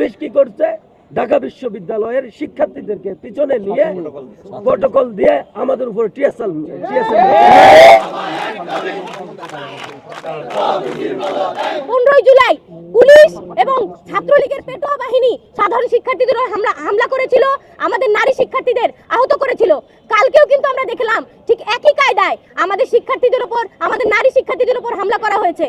Police কি করছে, ঢাকা বিশ্ববিদ্যালয়ের শিক্ষার্থীদেরকে পিছনে নিয়ে প্রটোকল দিয়ে আমাদের উপর টিএসএল 15 জুলাই পুলিশ এবং ছাত্রলীগের পেটোয়া বাহিনী সাধারণ শিক্ষার্থীদের হামলা করেছিল, আমাদের নারী শিক্ষার্থীদের আহত করেছিল। কালকেও কিন্তু আমরা দেখলাম ঠিক একই কায়দায় আমাদের শিক্ষার্থীদের উপর, আমাদের নারী শিক্ষার্থীদের উপর হামলা করা হয়েছে।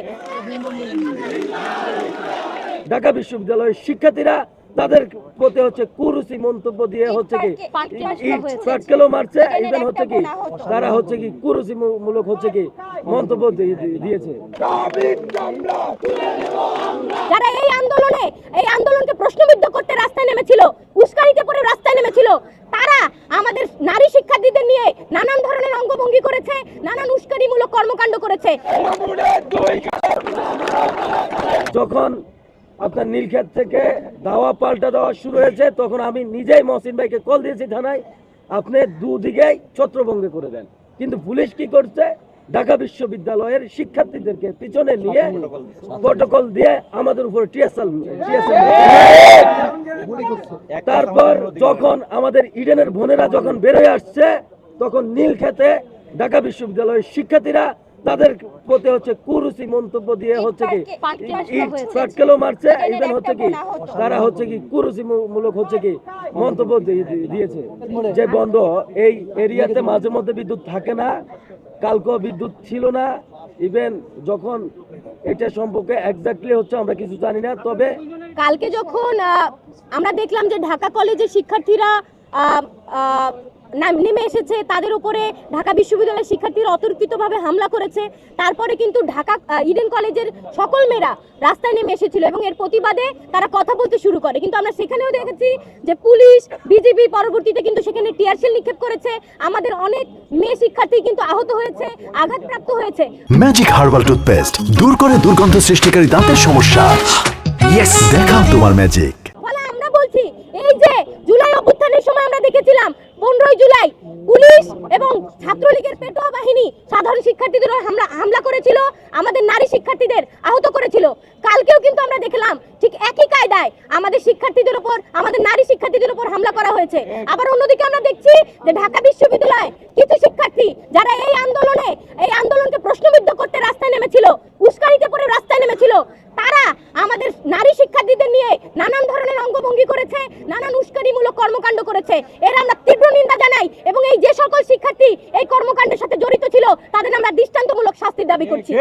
ঢাকা বিশ্ববিদ্যালয়ের শিক্ষার্থীরা তাদের প্রতি হচ্ছে কুরুচি মন্তব্য দিয়ে হচ্ছে কি পাটকেলও মারছে, ইভেন হচ্ছে কি তারা হচ্ছে কি কুরুচি মূলক হচ্ছে কি মন্তব্য দিয়েছে। যারা এই আন্দোলনকে প্রশ্নবিদ্ধ করতে রাস্তায় নেমেছিল, উস্কানিতে পড়ে রাস্তায় নেমেছিল, তারা আমাদের নারী শিক্ষার্থীদের নিয়ে নানান ধরনের অঙ্গভঙ্গি করেছে, নানান উস্কানিমূলক কর্মকাণ্ড করেছে। যখন আপনার নীলক্ষেত থেকে দাওয়া পাল্টা দেওয়া শুরু হয়েছে, তখন আমি নিজেই মহসিন ভাইকে কল দিয়েছি থানায়, আপনি দুদিকেই ছত্রভঙ্গ করে দেন। কিন্তু পুলিশ কি করছে, ঢাকা বিশ্ববিদ্যালয়ের শিক্ষার্থীদেরকে পিছনে নিয়ে প্রটোকল দিয়ে আমাদের উপর টিএসএল তারপর যখন আমাদের ইডেনের বোনেরা যখন বেরোয় আসছে, তখন নীলক্ষেতে ঢাকা বিশ্ববিদ্যালয়ের শিক্ষার্থীরা তাদের প্রতি হচ্ছে কুরুচি মন্তব্য দিয়ে হচ্ছে কি পাটকেলও মারছে, ইভেন হচ্ছে কি তারা হচ্ছে কি কুরুচি মূলক হচ্ছে কি মন্তব্য দিয়েছে। যে বন্ধ এই এরিয়াতে মাঝে মধ্যে বিদ্যুৎ থাকে না, কালকেও বিদ্যুৎ ছিল না, ইভেন যখন এটা সম্পর্কে এক্স্যাক্টলি হচ্ছে আমরা কিছু জানি না। তবে কালকে যখন আমরা দেখলাম যে ঢাকা কলেজের শিক্ষার্থীরা নেমে এসেছে, তাদের উপরে ঢাকা বিশ্ববিদ্যালয়ের শিক্ষার্থীরা অতর্কিতভাবে হামলা করেছে, তারপরে কিন্তু ঢাকা ইডেন কলেজের সকল মেয়েরা রাস্তায় নেমে এসেছিল এবং এর প্রতিবাদে তারা কথা বলতে শুরু করে। কিন্তু আমরা সেখানেও দেখেছি যে পুলিশ, বিজেপি পরবর্তীতে কিন্তু সেখানে টিয়ারশেল নিক্ষেপ করেছে, আমাদের অনেক মেয়ে শিক্ষার্থী কিন্তু আহত হয়েছে, আঘাতপ্রাপ্ত হয়েছে। ম্যাজিক হার্বাল টুথপেস্ট দূর করে দুর্গন্ধ সৃষ্টিকারী দাঁতের সমস্যা। ইয়েস, দেখাও তোমার ম্যাজিক। ফলে আমরা বলছি, এই যে জুলাই অভ্যুত্থানের সময় আমরা দেখেছিলাম 15 জুলাই পুলিশ এবং ছাত্রলীগের পেটোয়া বাহিনী সাধারণ শিক্ষার্থীদের হামলা করেছিল, আমাদের নারী শিক্ষার্থীদের আহত করেছিল। কালকেও কিন্তু আমরা দেখলাম ঠিক একই কায়দায় আমাদের শিক্ষার্থীদের উপর, আমাদের নারী শিক্ষার্থীদের উপর হামলা করা হয়েছে। আবার অন্যদিকে আমরা দেখছি যে ঢাকা বিশ্ববিদ্যালয়ে কিছু শিক্ষার্থী যারা এই আন্দোলনকে প্রশ্নবিদ্ধ করতে রাস্তায় নেমেছিল, উস্কানিতে পড়ে রাস্তায় নেমেছিল, তারা আমাদের নারী শিক্ষার্থীদের নিয়ে নানান ধরনের অঙ্গভঙ্গি করেছে, নানান উস্কানিমূলক কর্মকাণ্ড করেছে। এর আমরা তীব্র নিন্দা জানাই এবং এই যে সকল শিক্ষার্থী এই কর্মকাণ্ডের সাথে জড়িত ছিল, তাদের আমরা দৃষ্টান্তমূলক শাস্তির দাবি করছি।